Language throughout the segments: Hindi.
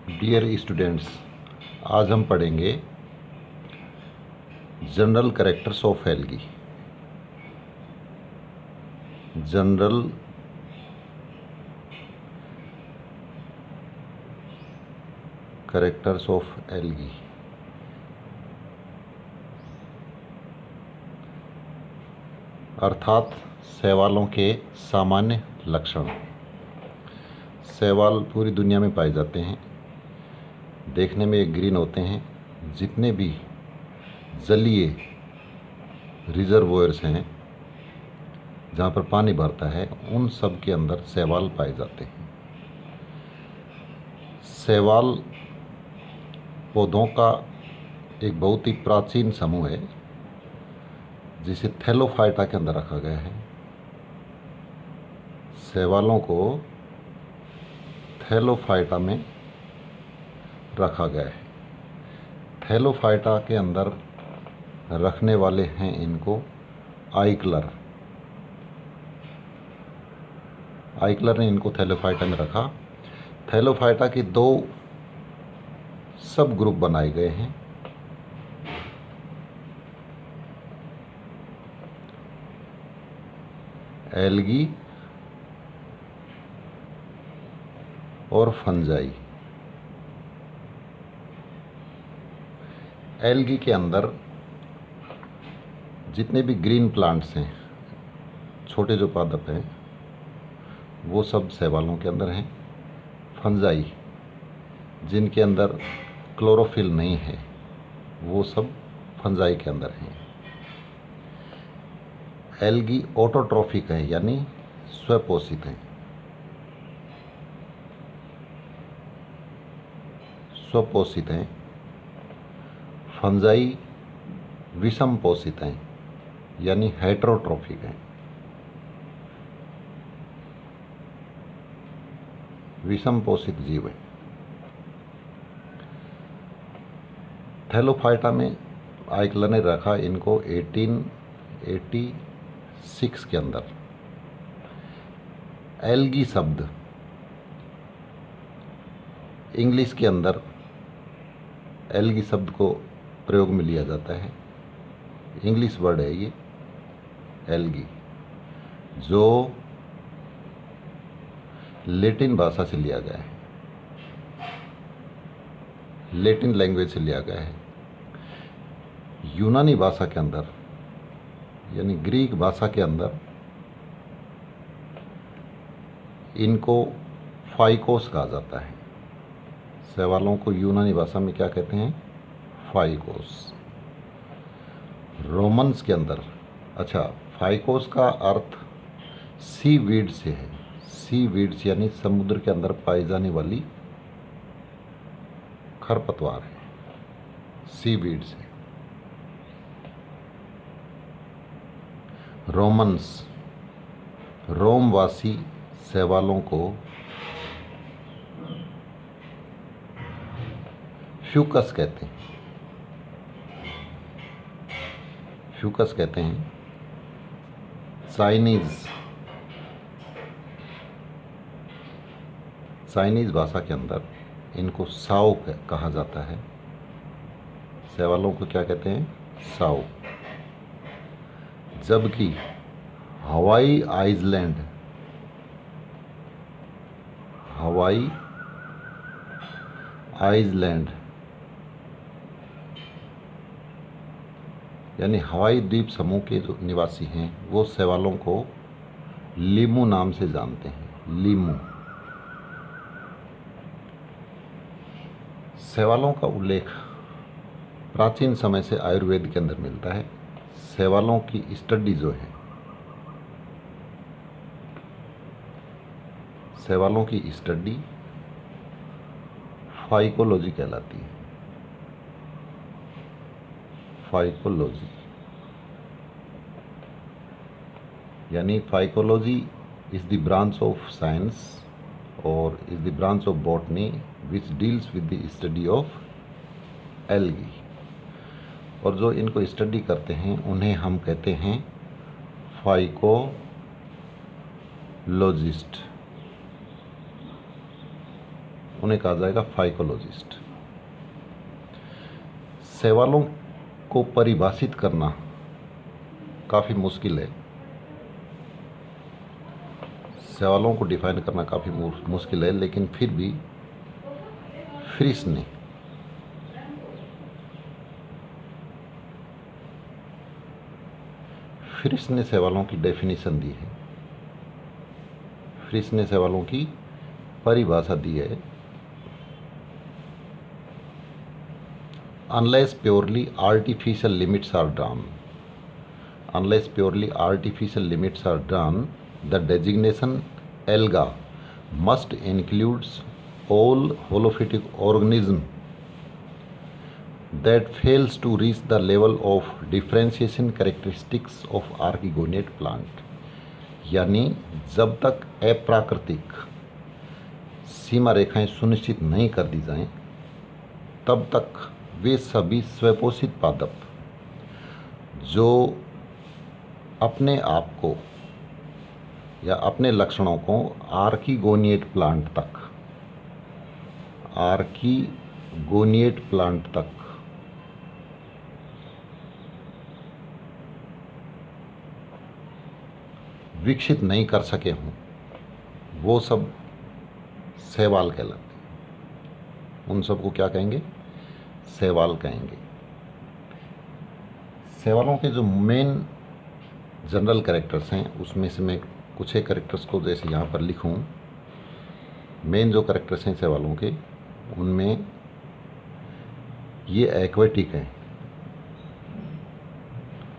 डियर स्टूडेंट्स, आज हम पढ़ेंगे general characters of algae. General characters of algae. अर्थात शैवालों के सामान्य लक्षण। शैवाल पूरी दुनिया में पाए जाते हैं। देखने में एक ग्रीन होते हैं। जितने भी जलीय रिजर्वोयर्स हैं जहाँ पर पानी भरता है, उन सब के अंदर शैवाल पाए जाते हैं। शैवाल पौधों का एक बहुत ही प्राचीन समूह है जिसे थैलोफाइटा के अंदर रखा गया है। शैवालों को थैलोफाइटा में रखा गया है। थैलोफाइटा के अंदर रखने वाले हैं इनको आइकलर। आइकलर ने इनको थैलोफाइटा में रखा। थैलोफाइटा के दो सब ग्रुप बनाए गए हैं। एल्गी और फंजाई। एल्गी के अंदर जितने भी ग्रीन प्लांट्स हैं, छोटे जो पादप हैं, वो सब शैवालों के अंदर हैं। फंजाई जिनके अंदर क्लोरोफिल नहीं है, वो सब फंजाई के अंदर हैं। एल्गी ऑटोट्रॉफिक है, यानी स्वपोषित हैं। स्वपोषित हैं। फंजाई विषम पोषित हैं, यानी हेटेरोट्रॉफिक हैं। विषम पोषित जीव हैं। थैलोफाइटा में आइकलर ने रखा इनको 1886 के अंदर। एल्गी शब्द इंग्लिश के अंदर एल्गी शब्द को प्रयोग में लिया जाता है। इंग्लिश वर्ड है ये एल्गी, जो लैटिन भाषा से लिया गया है। लैटिन लैंग्वेज से लिया गया है। यूनानी भाषा के अंदर, यानी ग्रीक भाषा के अंदर, इनको फाइकोस कहा जाता है। शैवालों को यूनानी भाषा में क्या कहते हैं? फाइकोस। रोमन्स के अंदर, अच्छा, फाइकोस का अर्थ सी वीड से है। सी वीड्स यानी समुद्र के अंदर पाई जाने वाली खरपतवार है, सी वीड्स है। रोमन्स, रोमवासी शैवालों को फ्यूकस कहते हैं। फ्यूकस कहते हैं। चाइनीज भाषा के अंदर इनको साओ कहा जाता है। शैवालों को क्या कहते हैं? साओ। जबकि हवाई आइलैंड यानी हवाई द्वीप समूह के जो निवासी हैं, वो शैवालों को लीमू नाम से जानते हैं। लीमू। शैवालों का उल्लेख प्राचीन समय से आयुर्वेद के अंदर मिलता है। शैवालों की स्टडी जो है, शैवालों की स्टडी फाइकोलॉजी कहलाती है। फाइकोलॉजी यानी phycology is the branch of science और is the branch of botany which deals with the study of algae. और जो इनको स्टडी करते हैं उन्हें हम कहते हैं फाइकोलॉजिस्ट। उन्हें कहा जाएगा फाइकोलॉजिस्ट। सवालों को परिभाषित करना काफ़ी मुश्किल है। सवालों को डिफाइन करना काफ़ी मुश्किल है, लेकिन फिर भी फ्रिस ने सवालों की डेफिनेशन दी है। फ्रिस ने सवालों की परिभाषा दी है। Unless purely artificial limits are drawn, the designation alga must include all holophytic organism that fails to reach the level of differentiation characteristics of archegoniate plant। यानी जब तक अप्राकृतिक सीमा रेखाएं सुनिश्चित नहीं कर दी जाएं, तब तक वे सभी स्वपोषित पादप जो अपने आप को या अपने लक्षणों को आर्कीगोनिएट प्लांट तक विकसित नहीं कर सके हों, वो सब शैवाल कहलाते हैं। उन सबको क्या कहेंगे? शैवाल कहेंगे। शैवालों के जो मेन जनरल कैरेक्टर्स हैं, उसमें से मैं कुछ एक कैरेक्टर्स को जैसे यहाँ पर लिखूँ। मेन जो कैरेक्टर्स हैं शैवालों के, उनमें ये एक्वेटिक हैं।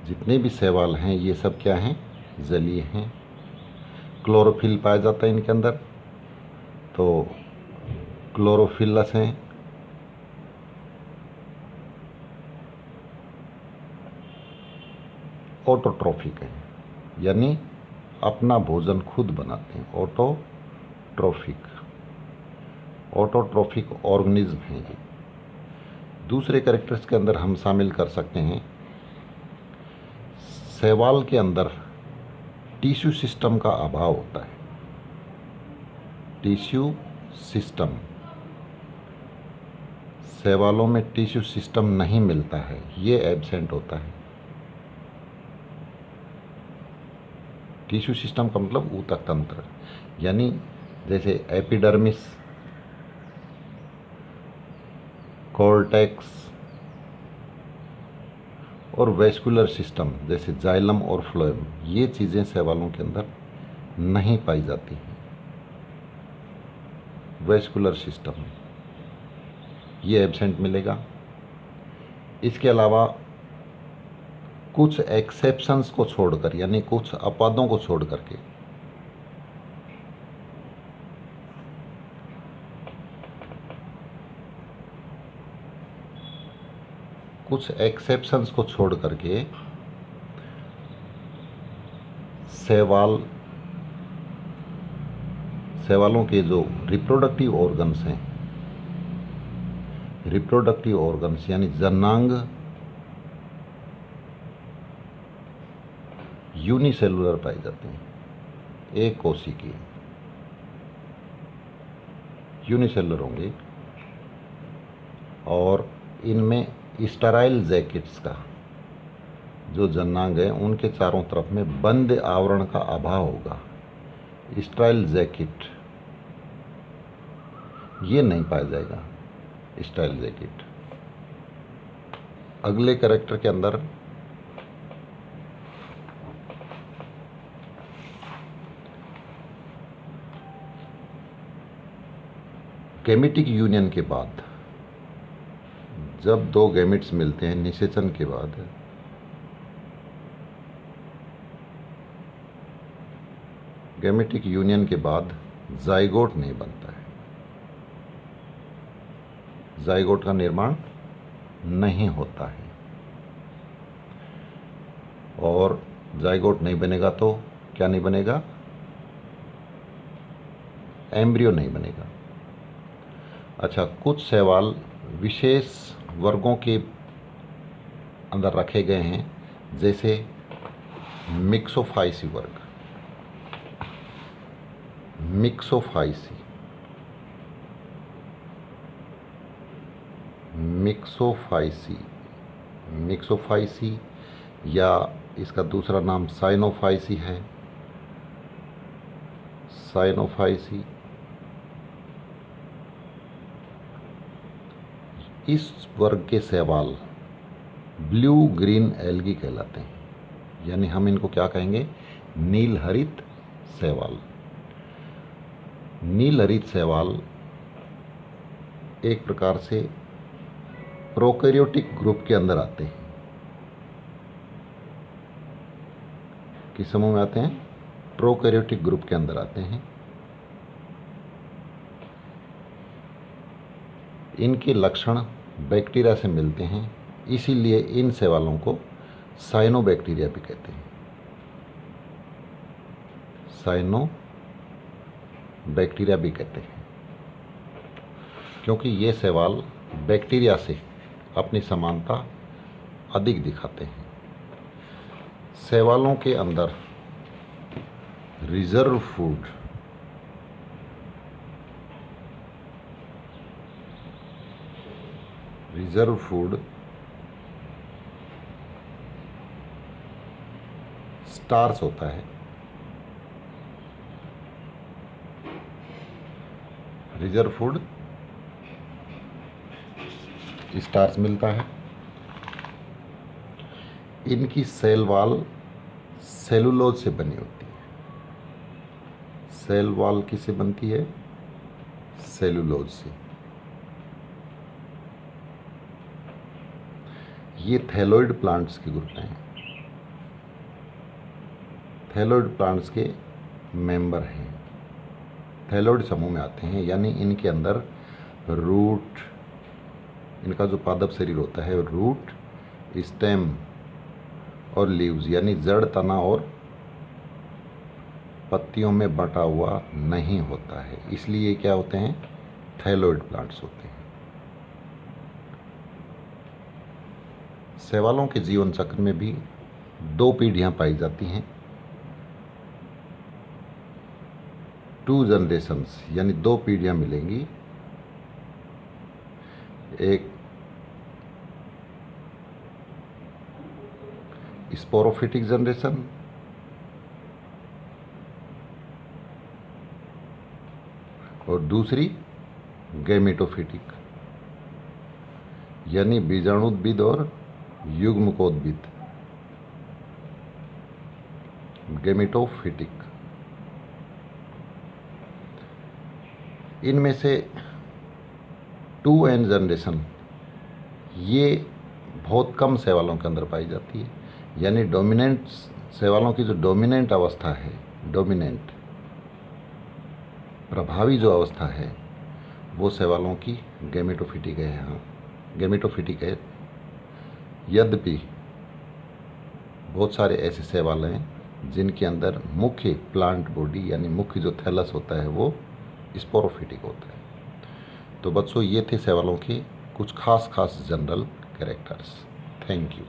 जितने भी शैवाल हैं ये सब क्या हैं? जलीय हैं। क्लोरोफिल पाया जाता है इनके अंदर, तो क्लोरोफिलस हैं। ऑटोट्रोफिक हैं, यानी अपना भोजन खुद बनाते हैं। ऑटोट्रोफिक ऑर्गेनिज्म हैं ये। दूसरे कैरेक्टर्स के अंदर हम शामिल कर सकते हैं, शैवाल के अंदर टिश्यू सिस्टम का अभाव होता है। टिश्यू सिस्टम, शैवालों में टिश्यू सिस्टम नहीं मिलता है, ये एब्सेंट होता है। टिश्यू सिस्टम का मतलब ऊतक तंत्र, यानी जैसे एपिडर्मिस, कॉर्टेक्स और वेस्कुलर सिस्टम जैसे जाइलम और फ्लोएम, ये चीज़ें शैवालों के अंदर नहीं पाई जाती हैं। वेस्कुलर सिस्टम ये एब्सेंट मिलेगा। इसके अलावा कुछ एक्सेप्शंस को छोड़कर, यानी कुछ अपवादों को छोड़ करके, शैवालों के जो रिप्रोडक्टिव ऑर्गन्स यानी जनांग यूनिसेलुलर पाए जाते हैं। एक कोशिकीय यूनिसेलुलर होंगे, और इनमें स्टेराइल जैकेट्स का जो जनांग है उनके चारों तरफ में बंद आवरण का अभाव होगा। स्टेराइल जैकेट ये नहीं पाया जाएगा। स्टेराइल जैकेट अगले कैरेक्टर के अंदर गैमेटिक यूनियन के बाद, जब दो गैमेट्स मिलते हैं निषेचन के बाद, गैमेटिक यूनियन के बाद जाइगोट नहीं बनता है। जाइगोट का निर्माण नहीं होता है, और जाइगोट नहीं बनेगा तो क्या नहीं बनेगा? एम्ब्रियो नहीं बनेगा। अच्छा, कुछ शैवाल विशेष वर्गों के अंदर रखे गए हैं, जैसे मिक्सोफाइसी वर्ग। मिक्सोफाइसी मिक्सोफाइसी या इसका दूसरा नाम साइनोफाइसी है। साइनोफाइसी इस वर्ग के शैवाल ब्लू ग्रीन एल्गी कहलाते हैं, यानी हम इनको क्या कहेंगे, नील हरित शैवाल। नील हरित शैवाल एक प्रकार से प्रोकैरियोटिक ग्रुप के अंदर आते हैं। किस समूह में आते हैं? प्रोकैरियोटिक ग्रुप के अंदर आते हैं। इनके लक्षण बैक्टीरिया से मिलते हैं, इसीलिए इन शैवालों को साइनोबैक्टीरिया भी कहते हैं। साइनोबैक्टीरिया भी कहते हैं क्योंकि ये शैवाल बैक्टीरिया से अपनी समानता अधिक दिखाते हैं। शैवालों के अंदर रिजर्व फूड स्टार्च होता है। रिजर्व फूड स्टार्च मिलता है। इनकी सेल वॉल सेलुलोज से बनी होती है। सेल वॉल किससे बनती है? सेलुलोज से। ये थैलोइड प्लांट्स के ग्रुप हैं, थैलोइड प्लांट्स के मेंबर हैं, थैलोइड समूह में आते हैं, यानी इनके अंदर रूट, इनका जो पादप शरीर होता है, रूट, स्टेम और लीव्स यानी जड़, तना और पत्तियों में बटा हुआ नहीं होता है, इसलिए क्या होते हैं? थैलोइड प्लांट्स होते हैं। शैवालों के जीवन चक्र में भी 2 पीढ़ियां पाई जाती हैं। 2 जनरेशंस यानी 2 पीढ़ियां मिलेंगी। एक स्पोरोफिटिक जनरेशन और दूसरी गैमेटोफिटिक यानी बीजाणुद्भिद और युग्मकोद्भिद, गैमेटोफिटिक। इनमें से 2n जनरेशन ये बहुत कम शैवालों के अंदर पाई जाती है, यानी डोमिनेंट शैवालों की जो डोमिनेंट अवस्था है, डोमिनेंट प्रभावी जो अवस्था है, वो शैवालों की गैमेटोफिटिक है। हाँ, गैमेटोफिटिक है। यद्यपि बहुत सारे ऐसे शैवाल हैं जिनके अंदर मुख्य प्लांट बॉडी यानी मुख्य जो थैलस होता है वो स्पोरोफिटिक होता है। तो बच्चों, ये थे शैवालों के कुछ खास जनरल कैरेक्टर्स। Thank you.